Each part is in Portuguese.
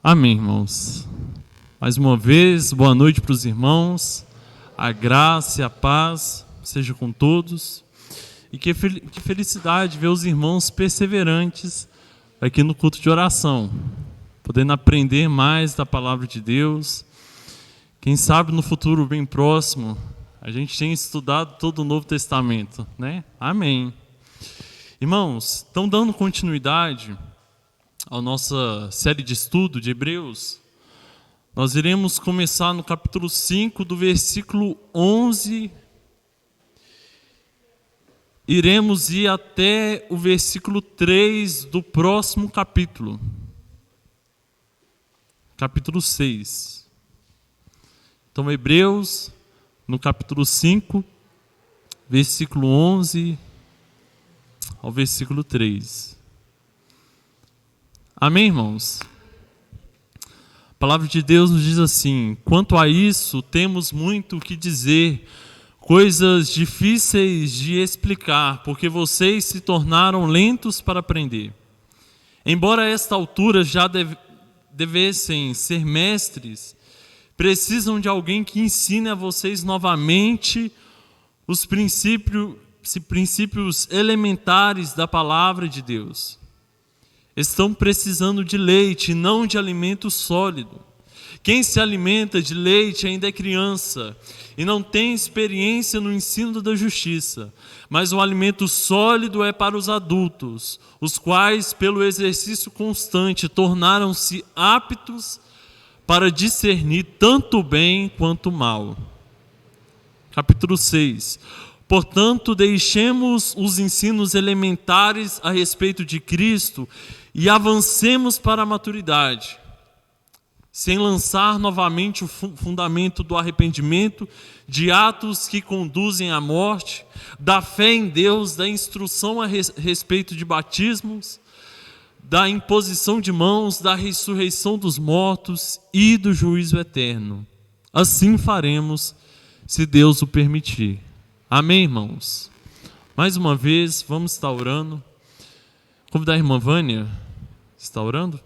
Amém, irmãos. Mais uma vez, boa noite para os irmãos. A graça e a paz seja com todos. E que felicidade ver os irmãos perseverantes aqui no culto de oração, podendo aprender mais da palavra de Deus. Quem sabe no futuro bem próximo, a gente tem estudado todo o Novo Testamento, né? Amém. Irmãos, estão dando continuidade à nossa série de estudo de Hebreus. Nós iremos começar no capítulo 5, do versículo 11. Iremos ir até o versículo 3 do próximo capítulo. Capítulo 6. Então, Hebreus, no capítulo 5, versículo 11 ao versículo 3. Amém, irmãos? A palavra de Deus nos diz assim: quanto a isso, temos muito o que dizer, coisas difíceis de explicar, porque vocês se tornaram lentos para aprender. Embora a esta altura já devessem ser mestres, precisam de alguém que ensine a vocês novamente os princípios elementares da palavra de Deus. Estão precisando de leite, não de alimento sólido. Quem se alimenta de leite ainda é criança e não tem experiência no ensino da justiça. Mas o alimento sólido é para os adultos, os quais, pelo exercício constante, tornaram-se aptos para discernir tanto o bem quanto o mal. Capítulo 6. Portanto, deixemos os ensinos elementares a respeito de Cristo e avancemos para a maturidade, sem lançar novamente o fundamento do arrependimento, de atos que conduzem à morte, da fé em Deus, da instrução a respeito de batismos, da imposição de mãos, da ressurreição dos mortos e do juízo eterno. Assim faremos, se Deus o permitir. Amém, irmãos? Mais uma vez, vamos estar orando. Convidar a irmã Vânia, está orando?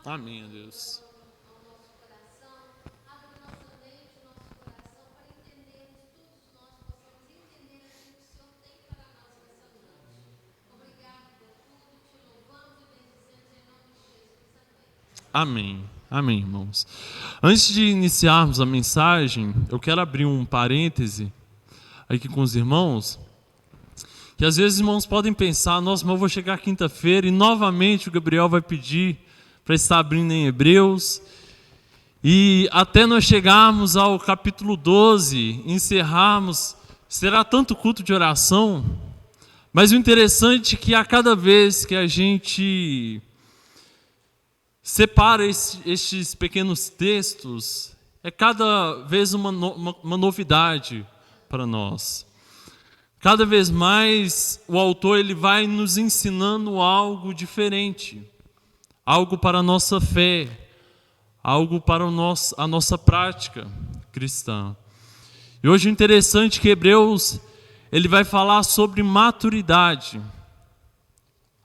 Amém, Deus. Amém. Amém, irmãos. Antes de iniciarmos a mensagem, eu quero abrir um parêntese aqui com os irmãos, que às vezes os irmãos podem pensar: nossa, mas eu vou chegar quinta-feira e novamente o Gabriel vai pedir para estar abrindo em Hebreus, e até nós chegarmos ao capítulo 12, encerrarmos, será tanto culto de oração. Mas o interessante é que a cada vez que a gente separa estes pequenos textos, é cada vez uma novidade para nós. Cada vez mais o autor ele vai nos ensinando algo diferente, algo para a nossa fé, algo para a nossa prática cristã. E hoje o interessante é que Hebreus ele vai falar sobre maturidade,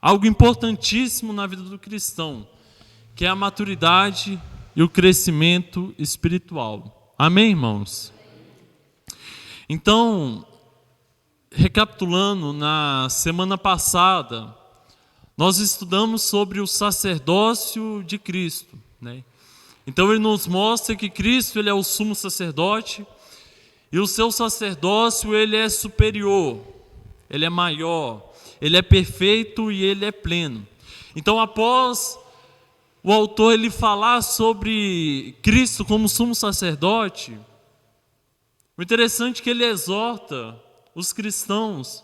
algo importantíssimo na vida do cristão, que é a maturidade e o crescimento espiritual. Amém, irmãos? Então, recapitulando, na semana passada, nós estudamos sobre o sacerdócio de Cristo, né? Então, ele nos mostra que Cristo ele é o sumo sacerdote e o seu sacerdócio ele é superior, ele é maior, ele é perfeito e ele é pleno. Então, após o autor ele falar sobre Cristo como sumo sacerdote, o interessante é que ele exorta os cristãos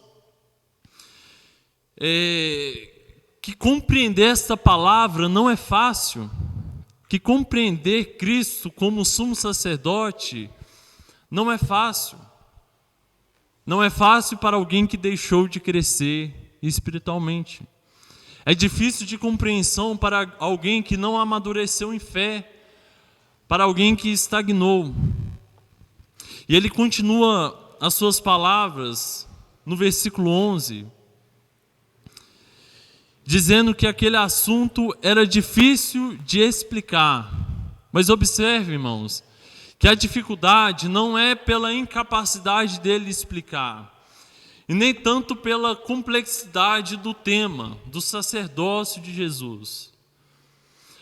que compreender esta palavra não é fácil, que compreender Cristo como sumo sacerdote não é fácil. Não é fácil para alguém que deixou de crescer espiritualmente. É difícil de compreensão para alguém que não amadureceu em fé, para alguém que estagnou. E ele continua as suas palavras no versículo 11, dizendo que aquele assunto era difícil de explicar. Mas observe, irmãos, que a dificuldade não é pela incapacidade dele explicar, e nem tanto pela complexidade do tema, do sacerdócio de Jesus,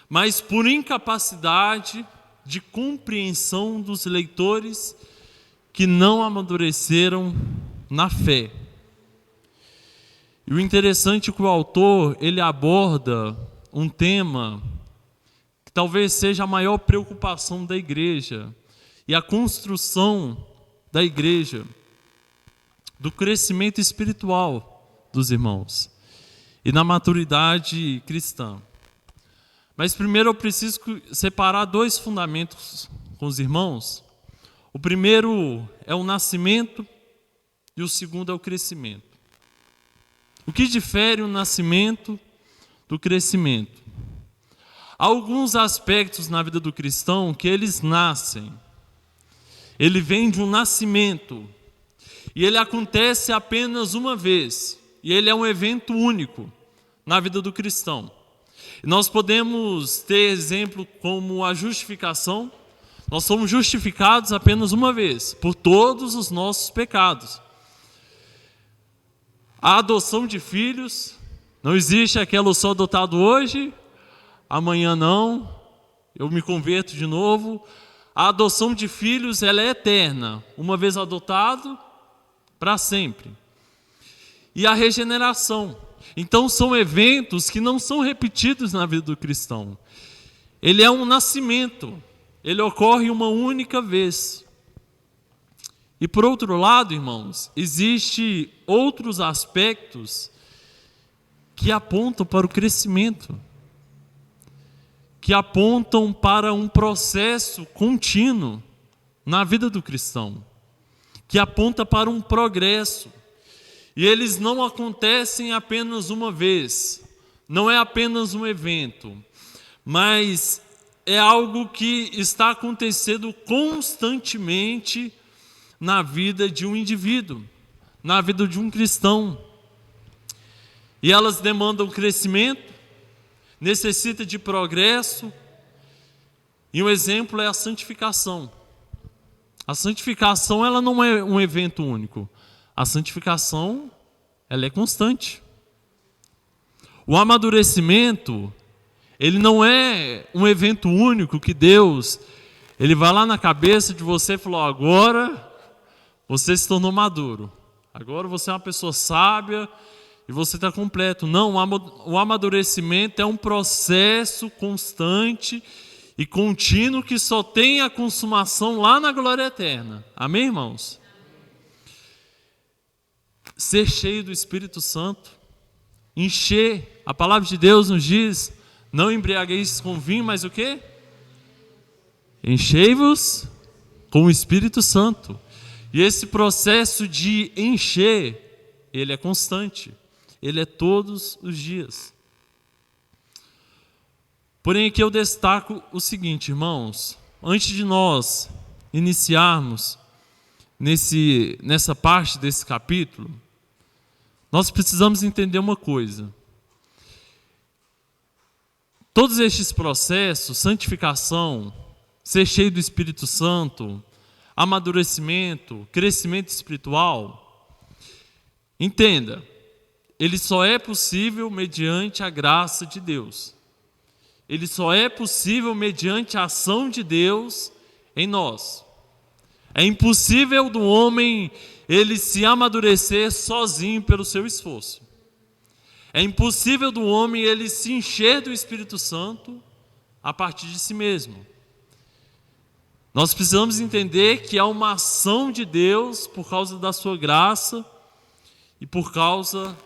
mas por incapacidade de compreensão dos leitores que não amadureceram na fé. E o interessante é que o autor, ele aborda um tema que talvez seja a maior preocupação da igreja, e a construção da igreja, do crescimento espiritual dos irmãos e na maturidade cristã. Mas primeiro eu preciso separar dois fundamentos com os irmãos. O primeiro é o nascimento e o segundo é o crescimento. O que difere o nascimento do crescimento? Há alguns aspectos na vida do cristão que eles nascem. Ele vem de um nascimento e ele acontece apenas uma vez. E ele é um evento único na vida do cristão. E nós podemos ter exemplo como a justificação. Nós somos justificados apenas uma vez, por todos os nossos pecados. A adoção de filhos, não existe aquela eu sou adotado hoje, amanhã não, eu me converto de novo. A adoção de filhos, ela é eterna, uma vez adotado, para sempre. E a regeneração. Então são eventos que não são repetidos na vida do cristão. Ele é um nascimento, ele ocorre uma única vez. E por outro lado, irmãos, existem outros aspectos que apontam para o crescimento, que apontam para um processo contínuo na vida do cristão, que aponta para um progresso. E eles não acontecem apenas uma vez, não é apenas um evento, mas é algo que está acontecendo constantemente na vida de um indivíduo, na vida de um cristão. E elas demandam crescimento, necessita de progresso, e um exemplo é a santificação. A santificação, ela não é um evento único. A santificação, ela é constante. O amadurecimento, ele não é um evento único que Deus, ele vai lá na cabeça de você e falou, agora você se tornou maduro. Agora você é uma pessoa sábia e você está completo. Não, o amadurecimento é um processo constante e contínuo que só tem a consumação lá na glória eterna. Amém, irmãos? Ser cheio do Espírito Santo, encher, a palavra de Deus nos diz, não embriagueis com vinho, mas o quê? Enchei-vos com o Espírito Santo. E esse processo de encher, ele é constante, ele é todos os dias. Porém, aqui eu destaco o seguinte, irmãos, antes de nós iniciarmos nessa parte desse capítulo, nós precisamos entender uma coisa. Todos estes processos, santificação, ser cheio do Espírito Santo, amadurecimento, crescimento espiritual, entenda, ele só é possível mediante a graça de Deus. Ele só é possível mediante a ação de Deus em nós. É impossível do homem ele se amadurecer sozinho pelo seu esforço. É impossível do homem ele se encher do Espírito Santo a partir de si mesmo. Nós precisamos entender que há uma ação de Deus por causa da sua graça e por causa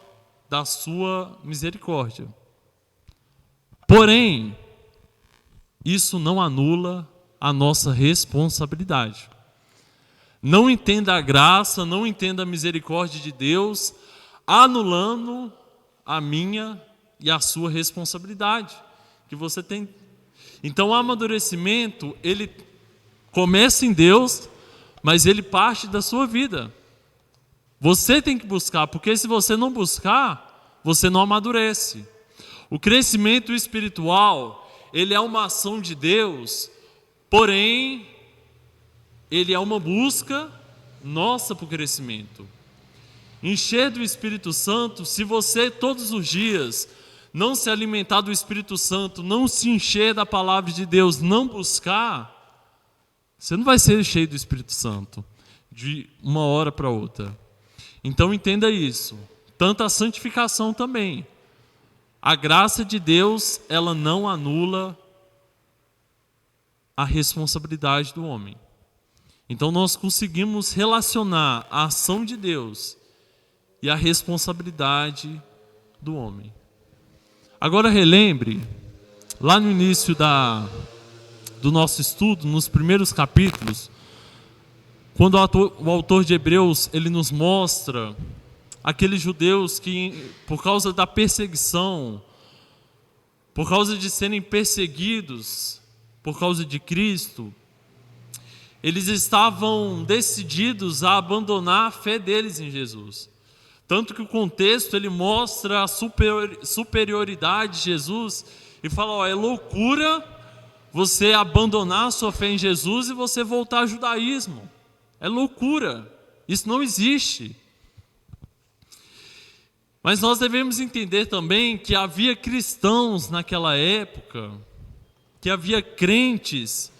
da sua misericórdia. Porém, isso não anula a nossa responsabilidade. Não entenda a graça, não entenda a misericórdia de Deus, anulando a minha e a sua responsabilidade que você tem. Então, o amadurecimento, ele começa em Deus, mas ele parte da sua vida. Você tem que buscar, porque se você não buscar, você não amadurece. O crescimento espiritual, ele é uma ação de Deus, porém, ele é uma busca nossa para o crescimento. Encher do Espírito Santo, se você todos os dias não se alimentar do Espírito Santo, não se encher da palavra de Deus, não buscar, você não vai ser cheio do Espírito Santo de uma hora para outra. Então entenda isso. Tanto a santificação também. A graça de Deus, ela não anula a responsabilidade do homem. Então nós conseguimos relacionar a ação de Deus e a responsabilidade do homem. Agora relembre, lá no início do nosso estudo, nos primeiros capítulos, quando o autor de Hebreus, ele nos mostra aqueles judeus que, por causa da perseguição, por causa de serem perseguidos, por causa de Cristo, eles estavam decididos a abandonar a fé deles em Jesus. Tanto que o contexto, ele mostra a superioridade de Jesus e fala, ó, é loucura você abandonar a sua fé em Jesus e você voltar ao judaísmo. É loucura, isso não existe. Mas nós devemos entender também que havia cristãos naquela época, que havia crentes,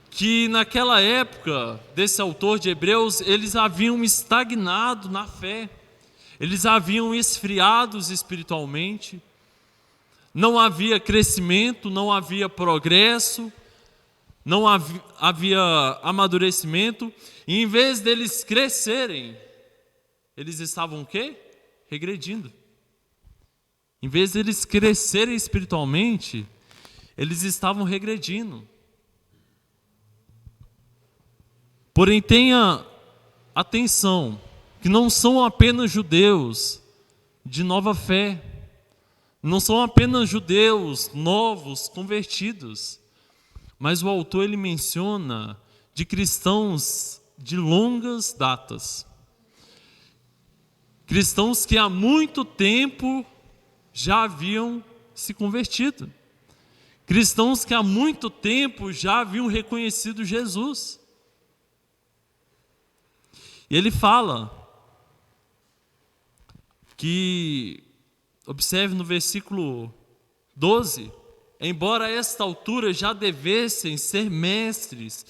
que naquela época, desse autor de Hebreus, eles haviam estagnado na fé, eles haviam esfriado espiritualmente, não havia crescimento, não havia progresso, não havia amadurecimento, e em vez deles crescerem, eles estavam o quê? Regredindo. Em vez deles crescerem espiritualmente, eles estavam regredindo. Porém, tenha atenção, que não são apenas judeus de nova fé, não são apenas judeus novos, convertidos, mas o autor ele menciona de cristãos de longas datas. Cristãos que há muito tempo já haviam se convertido. Cristãos que há muito tempo já haviam reconhecido Jesus. E ele fala que, observe no versículo 12, embora a esta altura já devessem ser mestres,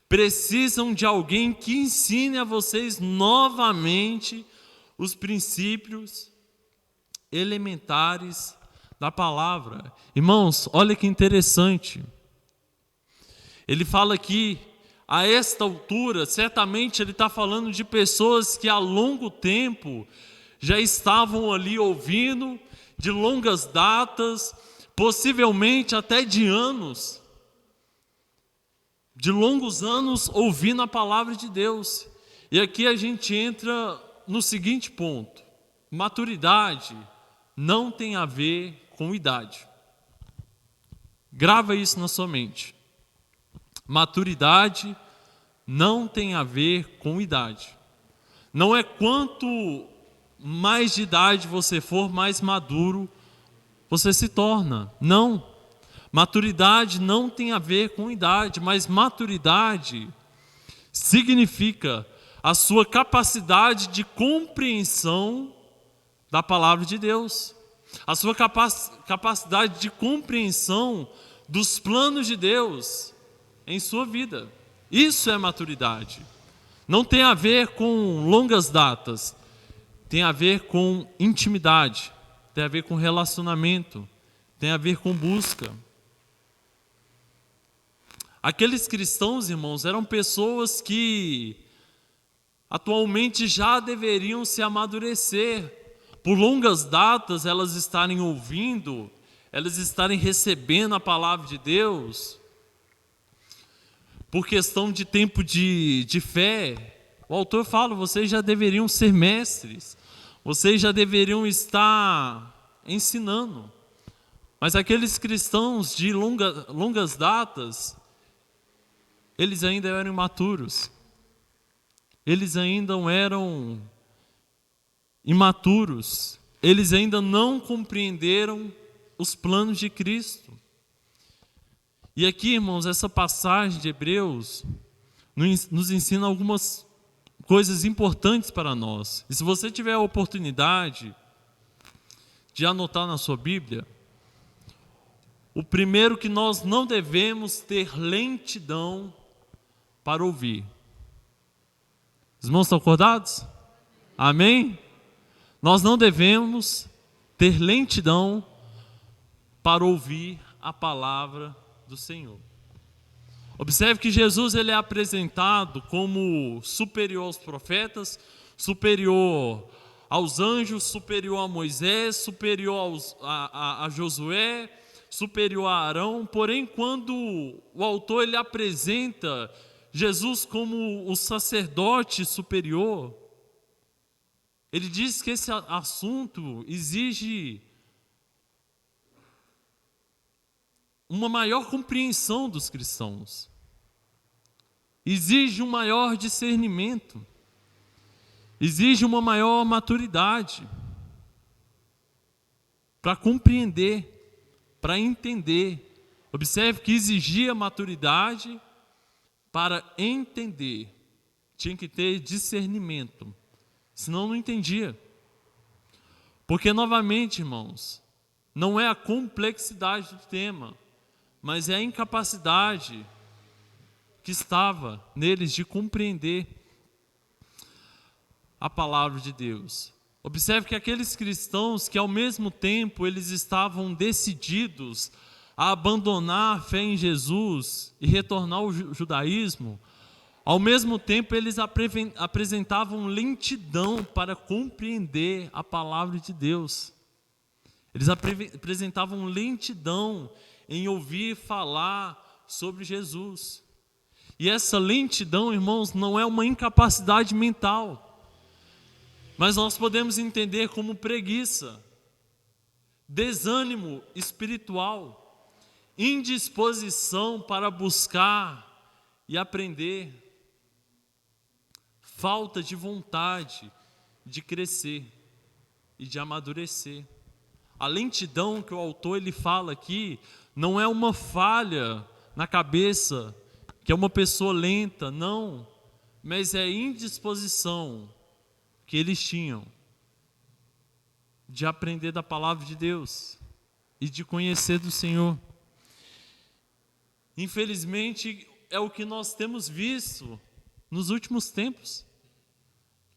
precisam de alguém que ensine a vocês novamente os princípios elementares da palavra. Irmãos, olha que interessante. Ele fala aqui, a esta altura, certamente ele está falando de pessoas que há longo tempo já estavam ali ouvindo, de longas datas, possivelmente até de anos, de longos anos ouvindo a palavra de Deus. E aqui a gente entra no seguinte ponto: maturidade não tem a ver com idade. Grava isso na sua mente. Maturidade não tem a ver com idade. Não é quanto mais de idade você for, mais maduro você se torna. Não. Maturidade não tem a ver com idade, mas maturidade significa a sua capacidade de compreensão da palavra de Deus, a sua capacidade de compreensão dos planos de Deus em sua vida. Isso é maturidade. Não tem a ver com longas datas, tem a ver com intimidade, tem a ver com relacionamento, tem a ver com busca. Aqueles cristãos, irmãos, eram pessoas que atualmente já deveriam se amadurecer. Por longas datas elas estarem ouvindo, elas estarem recebendo a palavra de Deus. Por questão de tempo de fé, o autor fala, vocês já deveriam ser mestres, vocês já deveriam estar ensinando. Mas aqueles cristãos de longas datas, eles ainda eram imaturos. Eles ainda eram imaturos. Eles ainda não compreenderam os planos de Cristo. E aqui, irmãos, essa passagem de Hebreus nos ensina algumas coisas importantes para nós. E se você tiver a oportunidade de anotar na sua Bíblia, o primeiro que nós não devemos ter lentidão para ouvir. Os irmãos estão acordados? Amém? Nós não devemos ter lentidão para ouvir a palavra do Senhor. Observe que Jesus ele é apresentado como superior aos profetas, superior aos anjos, superior a Moisés, superior a Josué, superior a Arão. Porém, quando o autor ele apresenta Jesus como o sacerdote superior, ele diz que esse assunto exige uma maior compreensão dos cristãos, exige um maior discernimento, exige uma maior maturidade para compreender, para entender. Observe que exigia maturidade para entender, tinha que ter discernimento, senão não entendia. Porque, novamente, irmãos, não é a complexidade do tema, mas é a incapacidade que estava neles de compreender a palavra de Deus. Observe que aqueles cristãos que ao mesmo tempo eles estavam decididos a abandonar a fé em Jesus e retornar ao judaísmo, ao mesmo tempo eles apresentavam lentidão para compreender a palavra de Deus. Eles apresentavam lentidão em ouvir falar sobre Jesus. E essa lentidão, irmãos, não é uma incapacidade mental, mas nós podemos entender como preguiça, desânimo espiritual, indisposição para buscar e aprender, falta de vontade de crescer e de amadurecer. A lentidão que o autor ele fala aqui não é uma falha na cabeça, que é uma pessoa lenta, não, mas é indisposição que eles tinham de aprender da palavra de Deus e de conhecer do Senhor. Infelizmente, é o que nós temos visto nos últimos tempos,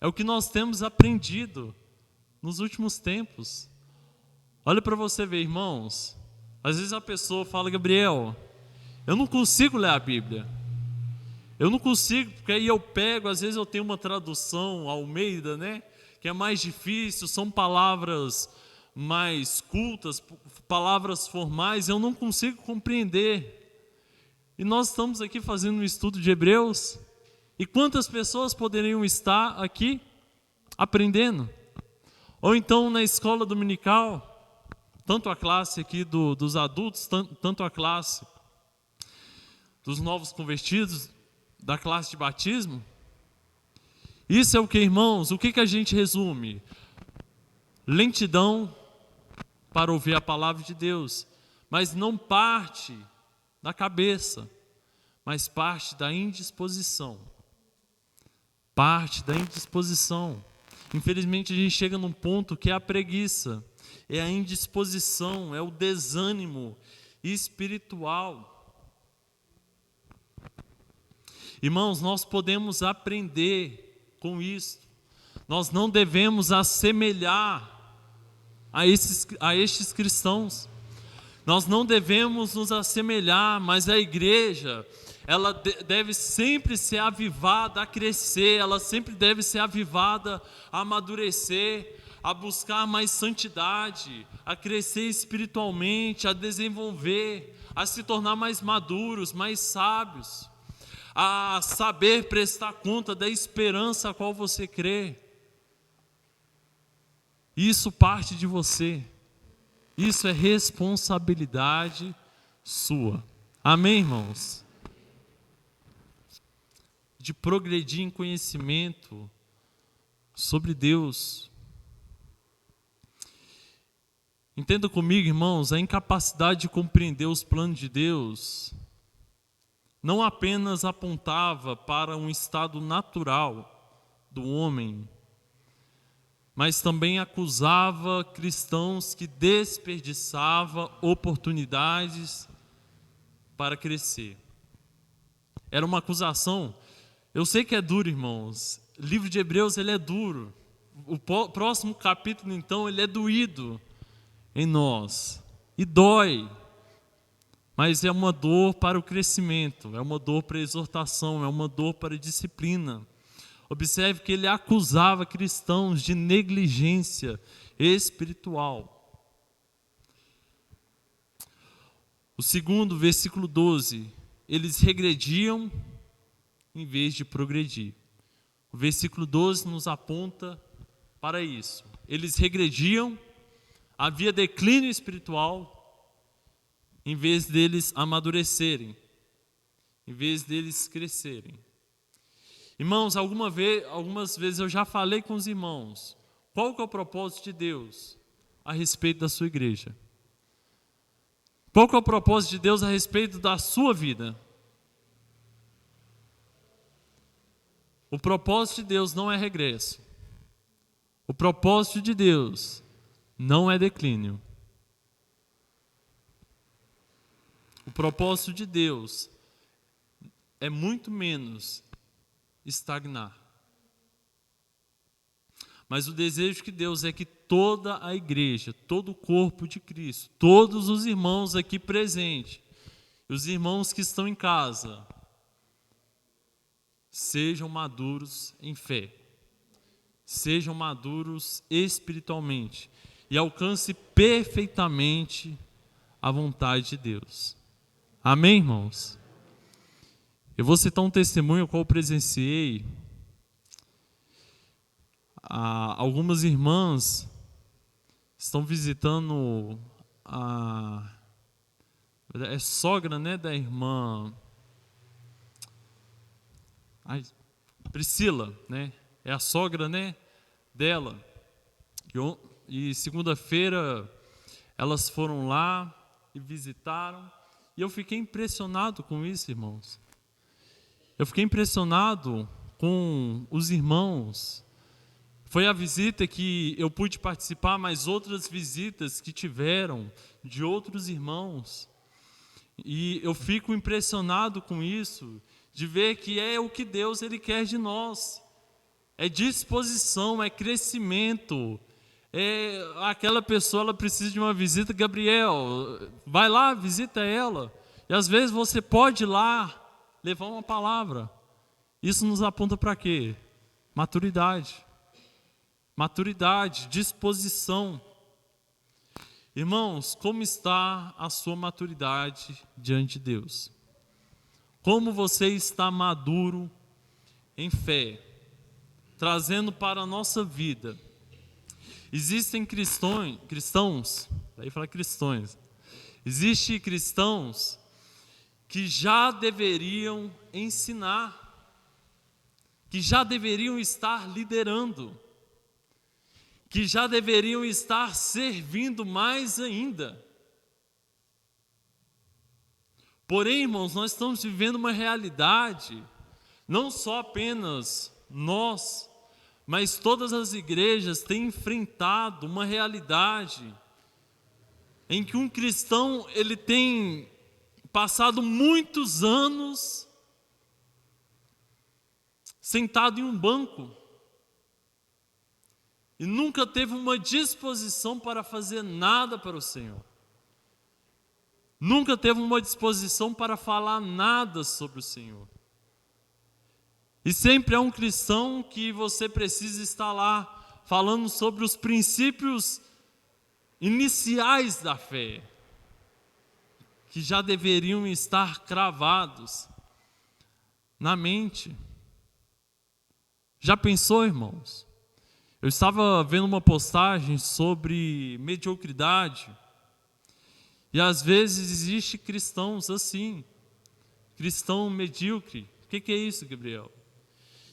é o que nós temos aprendido nos últimos tempos. Olha para você ver, irmãos, às vezes a pessoa fala: Gabriel, eu não consigo ler a Bíblia, eu não consigo, porque aí eu pego, às vezes eu tenho uma tradução Almeida, né, que é mais difícil, são palavras mais cultas, palavras formais, eu não consigo compreender. E nós estamos aqui fazendo um estudo de Hebreus, e quantas pessoas poderiam estar aqui aprendendo? Ou então na escola dominical, tanto a classe aqui dos adultos, tanto a classe dos novos convertidos, da classe de batismo. Isso é o que, irmãos? O que a gente resume? Lentidão para ouvir a palavra de Deus, mas não parte da cabeça, mas parte da indisposição. Parte da indisposição. Infelizmente a gente chega num ponto que é a preguiça, é a indisposição, é o desânimo espiritual. Irmãos, nós podemos aprender com isso. Nós não devemos assemelhar a estes cristãos. Nós não devemos nos assemelhar, mas a igreja, ela deve sempre ser avivada a crescer, ela sempre deve ser avivada a amadurecer, a buscar mais santidade, a crescer espiritualmente, a desenvolver, a se tornar mais maduros, mais sábios, a saber prestar conta da esperança a qual você crê. Isso parte de você. Isso é responsabilidade sua. Amém, irmãos? De progredir em conhecimento sobre Deus. Entenda comigo, irmãos, a incapacidade de compreender os planos de Deus não apenas apontava para um estado natural do homem, mas também acusava cristãos que desperdiçavam oportunidades para crescer. Era uma acusação. Eu sei que é duro, irmãos. O livro de Hebreus, ele é duro. O próximo capítulo, então, ele é doído em nós. E dói. Mas é uma dor para o crescimento, é uma dor para a exortação, é uma dor para a disciplina. Observe que ele acusava cristãos de negligência espiritual. O segundo, versículo 12, eles regrediam em vez de progredir. O versículo 12 nos aponta para isso. Eles regrediam, havia declínio espiritual, em vez deles amadurecerem, em vez deles crescerem. Irmãos, algumas vezes eu já falei com os irmãos, qual que é o propósito de Deus a respeito da sua igreja? Qual que é o propósito de Deus a respeito da sua vida? O propósito de Deus não é regresso. O propósito de Deus não é declínio. O propósito de Deus é muito menos estagnar. Mas o desejo de Deus é que toda a igreja, todo o corpo de Cristo, todos os irmãos aqui presentes, os irmãos que estão em casa, sejam maduros em fé, sejam maduros espiritualmente e alcancem perfeitamente a vontade de Deus. Amém, irmãos? Eu vou citar um testemunho ao qual eu presenciei. Algumas irmãs estão visitando a sogra, né, da irmã Priscila, né? É a sogra, né, dela. E segunda-feira elas foram lá e visitaram. E eu fiquei impressionado com isso, irmãos. Eu fiquei impressionado com os irmãos. Foi a visita que eu pude participar, mas outras visitas que tiveram de outros irmãos. E eu fico impressionado com isso, de ver que é o que Deus ele quer de nós. É disposição, é crescimento. Aquela pessoa ela precisa de uma visita, Gabriel, vai lá, visita ela. E às vezes você pode ir lá levar uma palavra. Isso nos aponta para quê? Maturidade. Maturidade, disposição. Irmãos, como está a sua maturidade diante de Deus? Como você está maduro em fé, trazendo para a nossa vida? Existem cristãos, daí fala cristãos. Existem cristãos que já deveriam ensinar, que já deveriam estar liderando, que já deveriam estar servindo mais ainda. Porém, irmãos, nós estamos vivendo uma realidade, não só apenas nós, mas todas as igrejas têm enfrentado uma realidade em que um cristão ele tem passado muitos anos sentado em um banco e nunca teve uma disposição para fazer nada para o Senhor. Nunca teve uma disposição para falar nada sobre o Senhor. E sempre é um cristão que você precisa estar lá falando sobre os princípios iniciais da fé, que já deveriam estar cravados na mente. Já pensou, irmãos? Eu estava vendo uma postagem sobre mediocridade E às vezes existe cristãos assim, cristão medíocre. O que é isso, Gabriel?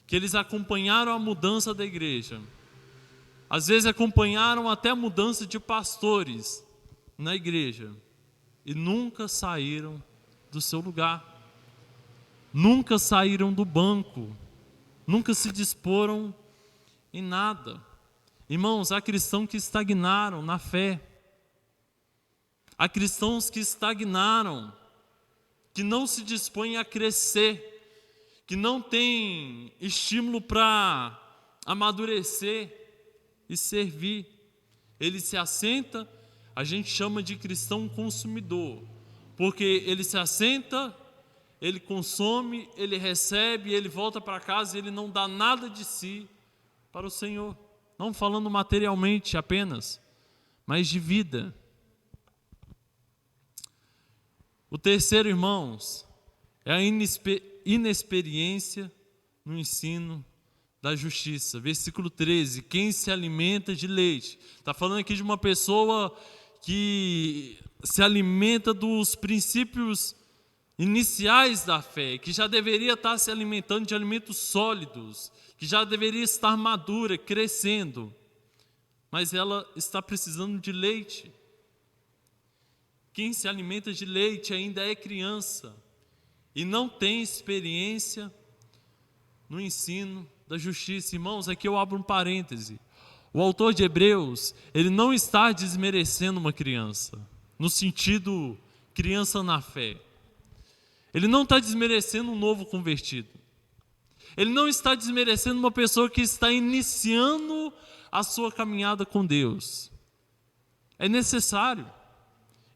Que eles acompanharam a mudança da igreja. Às vezes acompanharam até a mudança de pastores na igreja e nunca saíram do seu lugar, nunca saíram do banco, nunca se disporam em nada. Irmãos, há cristãos que estagnaram na fé, há cristãos que estagnaram, que não se dispõem a crescer, que não têm estímulo para amadurecer e servir. Ele se assenta, a gente chama de cristão consumidor, porque ele se assenta, ele consome, ele recebe, ele volta para casa e ele não dá nada de si para o Senhor. Não falando materialmente apenas, mas de vida. O terceiro, irmãos, é a inexperiência no ensino da justiça. Versículo 13, quem se alimenta de leite. Está falando aqui de uma pessoa que se alimenta dos princípios iniciais da fé, que já deveria estar se alimentando de alimentos sólidos, que já deveria estar madura, crescendo, mas ela está precisando de leite. Quem se alimenta de leite ainda é criança e não tem experiência no ensino da justiça. Irmãos, aqui eu abro um parêntese. O autor de Hebreus, ele não está desmerecendo uma criança, no sentido criança na fé. Ele não está desmerecendo um novo convertido. Ele não está desmerecendo uma pessoa que está iniciando a sua caminhada com Deus. É necessário.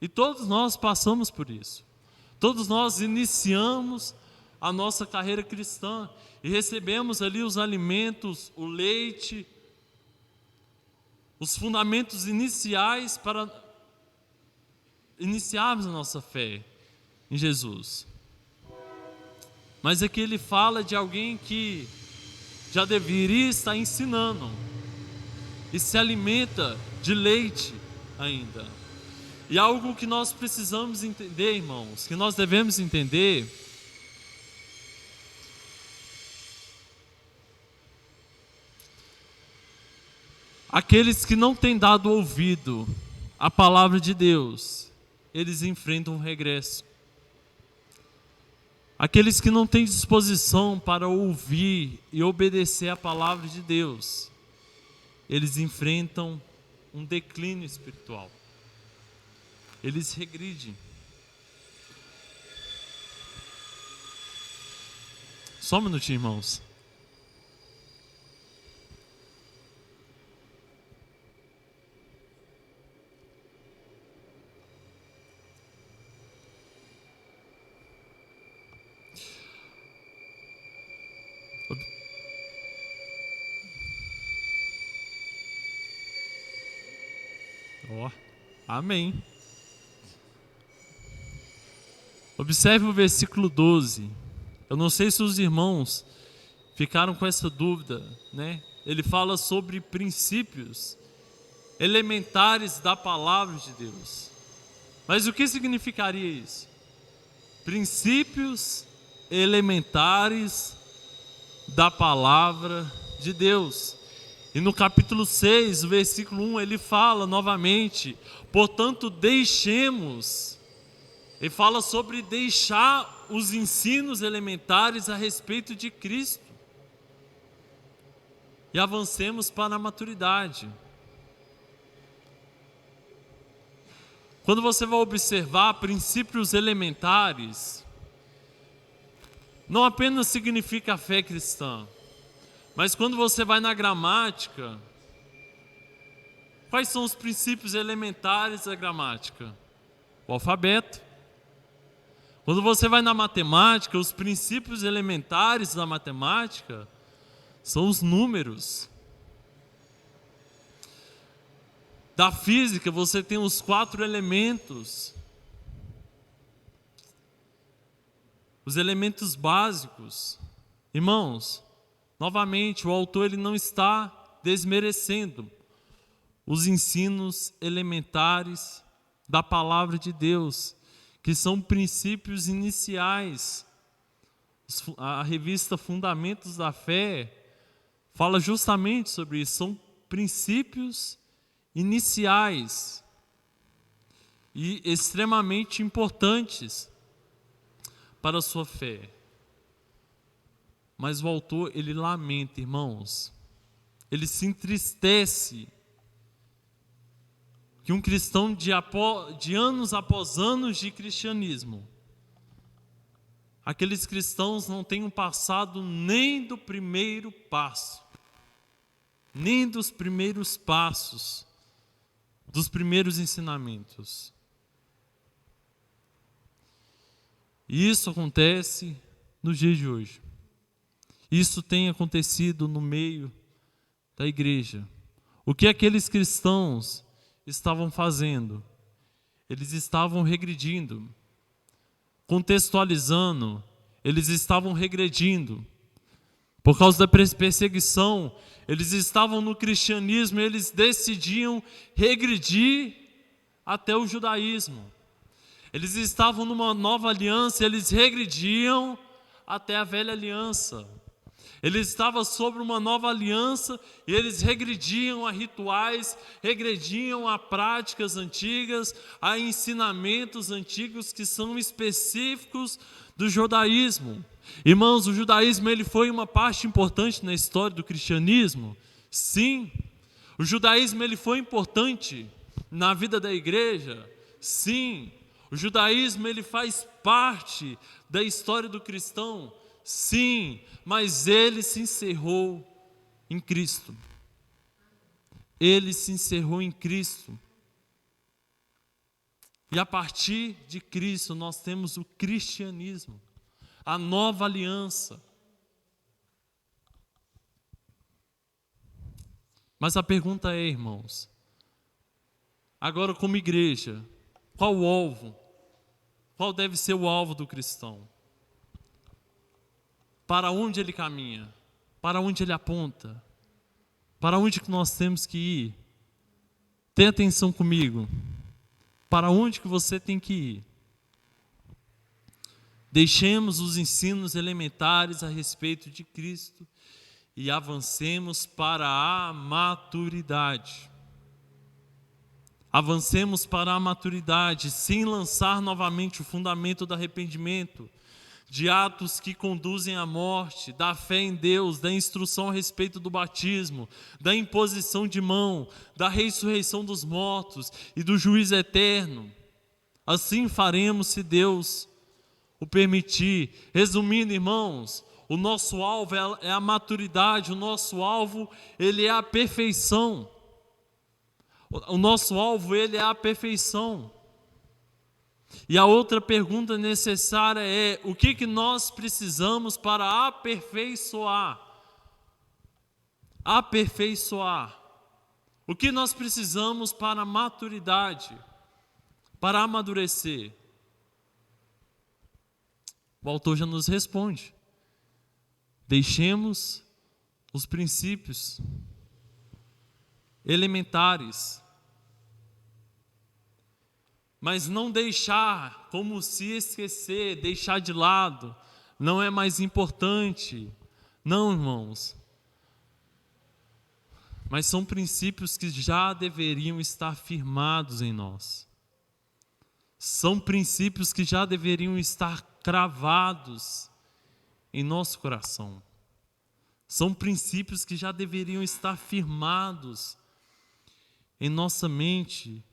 E todos nós passamos por isso. Todos nós iniciamos a nossa carreira cristã e recebemos ali os alimentos, o leite, os fundamentos iniciais para iniciarmos a nossa fé em Jesus. Mas aqui ele fala de alguém que já deveria estar ensinando e se alimenta de leite ainda. E algo que nós precisamos entender, irmãos, que nós devemos entender, aqueles que não têm dado ouvido à palavra de Deus, eles enfrentam um regresso. Aqueles que não têm disposição para ouvir e obedecer à palavra de Deus, eles enfrentam um declínio espiritual. Eles regridem. Só um minutinho, irmãos. Amém. Observe o versículo 12. Eu não sei se os irmãos ficaram com essa dúvida, né? Ele fala sobre princípios elementares da palavra de Deus. Mas o que significaria isso? Princípios elementares da palavra de Deus. E no capítulo 6, o versículo 1, ele fala novamente, portanto deixemos. Ele fala sobre deixar os ensinos elementares a respeito de Cristo e avancemos para a maturidade. Quando você vai observar princípios elementares, não apenas significa a fé cristã, mas quando você vai na gramática, quais são os princípios elementares da gramática? O alfabeto. Quando você vai na matemática, os princípios elementares da matemática são os números. Da física, você tem os 4 elementos. Os elementos básicos. Irmãos, novamente, o autor ele não está desmerecendo os ensinos elementares da palavra de Deus, que são princípios iniciais. A revista Fundamentos da Fé fala justamente sobre isso, são princípios iniciais e extremamente importantes para a sua fé. Mas o autor, ele lamenta, irmãos, ele se entristece que um cristão de anos após anos de cristianismo, aqueles cristãos não tenham passado nem do primeiro passo, nem dos primeiros passos, dos primeiros ensinamentos. E isso acontece nos dias de hoje. Isso tem acontecido no meio da igreja. O que aqueles cristãos estavam fazendo? Eles estavam regredindo. Contextualizando, eles estavam regredindo. Por causa da perseguição, eles estavam no cristianismo, eles decidiam regredir até o judaísmo. Eles estavam numa nova aliança, eles regrediam até a velha aliança. Eles estavam sobre uma nova aliança e eles regrediam a rituais, regrediam a práticas antigas, a ensinamentos antigos que são específicos do judaísmo. Irmãos, o judaísmo ele foi uma parte importante na história do cristianismo? Sim. O judaísmo ele foi importante na vida da igreja? Sim. O judaísmo ele faz parte da história do cristão? Sim, mas ele se encerrou em Cristo. Ele se encerrou em Cristo. E a partir de Cristo nós temos o cristianismo, a nova aliança. Mas a pergunta é, irmãos, agora como igreja, qual o alvo? Qual deve ser o alvo do cristão? Para onde ele caminha? Para onde ele aponta? Para onde que nós temos que ir? Tenha atenção comigo. Para onde que você tem que ir? Deixemos os ensinos elementares a respeito de Cristo e avancemos para a maturidade. Avancemos para a maturidade, sem lançar novamente o fundamento do arrependimento, de atos que conduzem à morte, da fé em Deus, da instrução a respeito do batismo, da imposição de mão, da ressurreição dos mortos e do juízo eterno. Assim faremos se Deus o permitir. Resumindo, irmãos, o nosso alvo é a maturidade, o nosso alvo ele é a perfeição. O nosso alvo ele é a perfeição. E a outra pergunta necessária é: o que nós precisamos para aperfeiçoar? Aperfeiçoar. O que nós precisamos para a maturidade? Para amadurecer? O autor já nos responde. Deixemos os princípios elementares. Mas não deixar como se esquecer, deixar de lado, não é mais importante. Não, irmãos. Mas são princípios que já deveriam estar firmados em nós. São princípios que já deveriam estar cravados em nosso coração. São princípios que já deveriam estar firmados em nossa mente.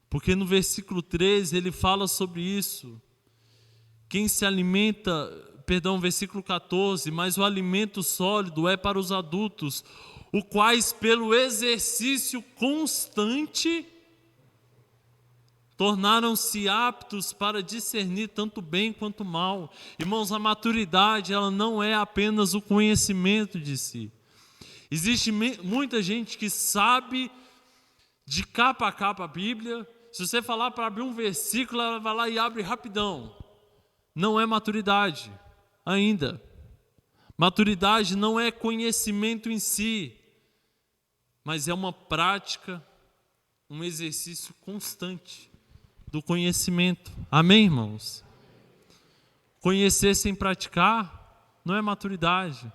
Porque no versículo 13 ele fala sobre isso. Quem se alimenta, versículo 14, mas o alimento sólido é para os adultos, os quais pelo exercício constante tornaram-se aptos para discernir tanto bem quanto mal. Irmãos, a maturidade ela não é apenas o conhecimento de si. Existe muita gente que sabe de capa a capa a Bíblia. Se você falar para abrir um versículo, ela vai lá e abre rapidão. Não é maturidade ainda. Maturidade não é conhecimento em si, mas é uma prática, um exercício constante do conhecimento. Amém, irmãos? Conhecer sem praticar não é maturidade,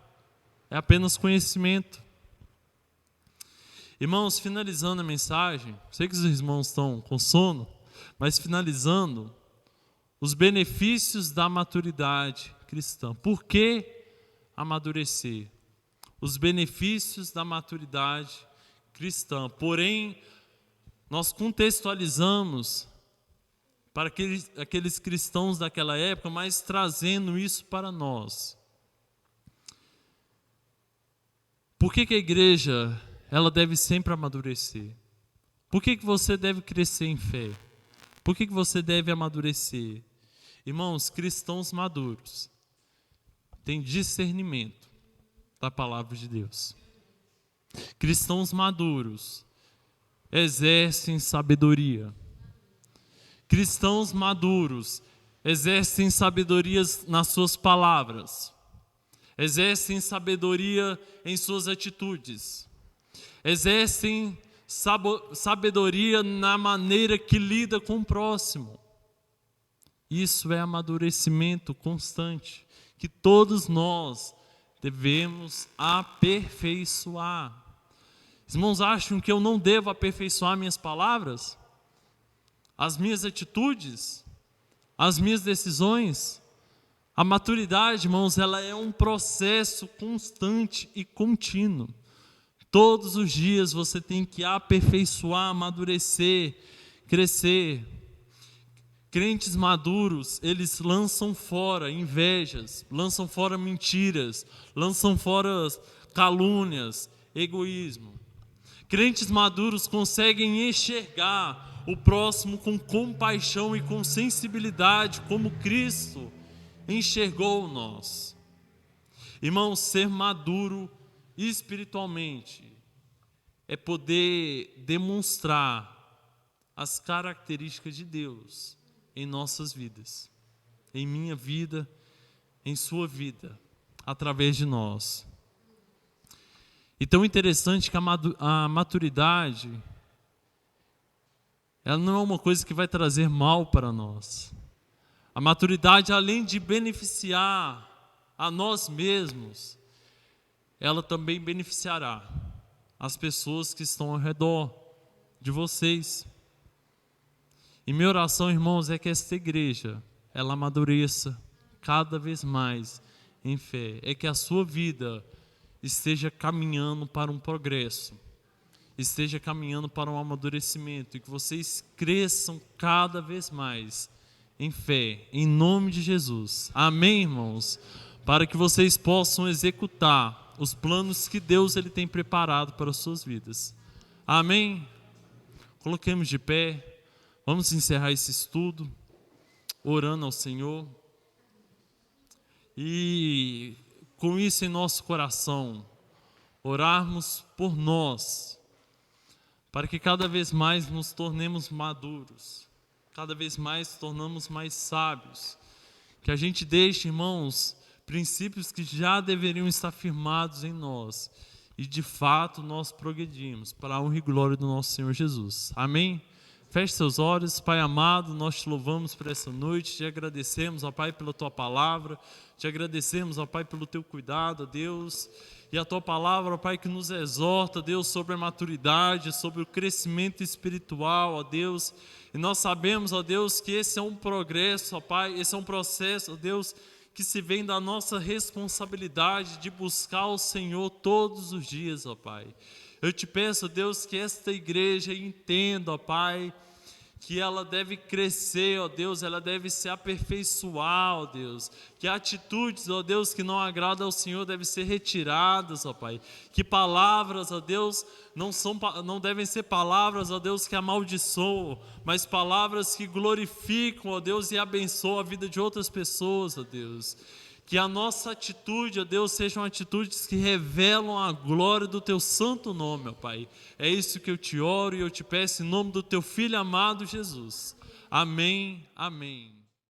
é apenas conhecimento. Irmãos, finalizando a mensagem, sei que os irmãos estão com sono, mas finalizando, os benefícios da maturidade cristã. Por que amadurecer? Os benefícios da maturidade cristã. Porém, nós contextualizamos para aqueles cristãos daquela época, mas trazendo isso para nós. Por que a igreja ela deve sempre amadurecer? Por que você deve crescer em fé? Por que você deve amadurecer? Irmãos, cristãos maduros têm discernimento da palavra de Deus. Cristãos maduros exercem sabedoria. Cristãos maduros exercem sabedoria nas suas palavras. Exercem sabedoria em suas atitudes. Exercem sabedoria na maneira que lida com o próximo. Isso é amadurecimento constante, que todos nós devemos aperfeiçoar. Irmãos, acham que eu não devo aperfeiçoar minhas palavras? As minhas atitudes? As minhas decisões? A maturidade, irmãos, ela é um processo constante e contínuo. Todos os dias você tem que aperfeiçoar, amadurecer, crescer. Crentes maduros, eles lançam fora invejas, lançam fora mentiras, lançam fora calúnias, egoísmo. Crentes maduros conseguem enxergar o próximo com compaixão e com sensibilidade, como Cristo enxergou nós. Irmãos, ser maduro espiritualmente é poder demonstrar as características de Deus em nossas vidas, em minha vida, em sua vida, através de nós. E tão interessante que a maturidade, ela não é uma coisa que vai trazer mal para nós. A maturidade, além de beneficiar a nós mesmos, ela também beneficiará as pessoas que estão ao redor de vocês. E minha oração, irmãos, é que esta igreja, ela amadureça cada vez mais em fé. É que a sua vida esteja caminhando para um progresso, esteja caminhando para um amadurecimento, e que vocês cresçam cada vez mais em fé, em nome de Jesus. Amém, irmãos? Para que vocês possam executar os planos que Deus ele tem preparado para as suas vidas. Amém? Coloquemos de pé. Vamos encerrar esse estudo, orando ao Senhor. E com isso em nosso coração, orarmos por nós, para que cada vez mais nos tornemos maduros, cada vez mais nos tornamos mais sábios, que a gente deixe, irmãos, princípios que já deveriam estar firmados em nós, e de fato nós progredimos para a honra e glória do nosso Senhor Jesus. Amém? Feche seus olhos. Pai amado, nós te louvamos por essa noite, te agradecemos, ó Pai, pela tua palavra, te agradecemos, ó Pai, pelo teu cuidado, ó Deus, e a tua palavra, ó Pai, que nos exorta, Deus, sobre a maturidade, sobre o crescimento espiritual, ó Deus, e nós sabemos, ó Deus, que esse é um progresso, ó Pai, esse é um processo, ó Deus, que se vem da nossa responsabilidade de buscar o Senhor todos os dias, ó Pai. Eu te peço, Deus, que esta igreja entenda, ó Pai, que ela deve crescer, ó Deus, ela deve se aperfeiçoar, ó Deus, que atitudes, ó Deus, que não agradam ao Senhor devem ser retiradas, ó Pai, que palavras, ó Deus, não devem ser palavras, ó Deus, que amaldiçoam, mas palavras que glorificam, ó Deus, e abençoam a vida de outras pessoas, ó Deus. Que a nossa atitude, ó Deus, sejam atitudes que revelam a glória do teu santo nome, ó Pai. É isso que eu te oro e eu te peço em nome do teu Filho amado Jesus. Amém, amém.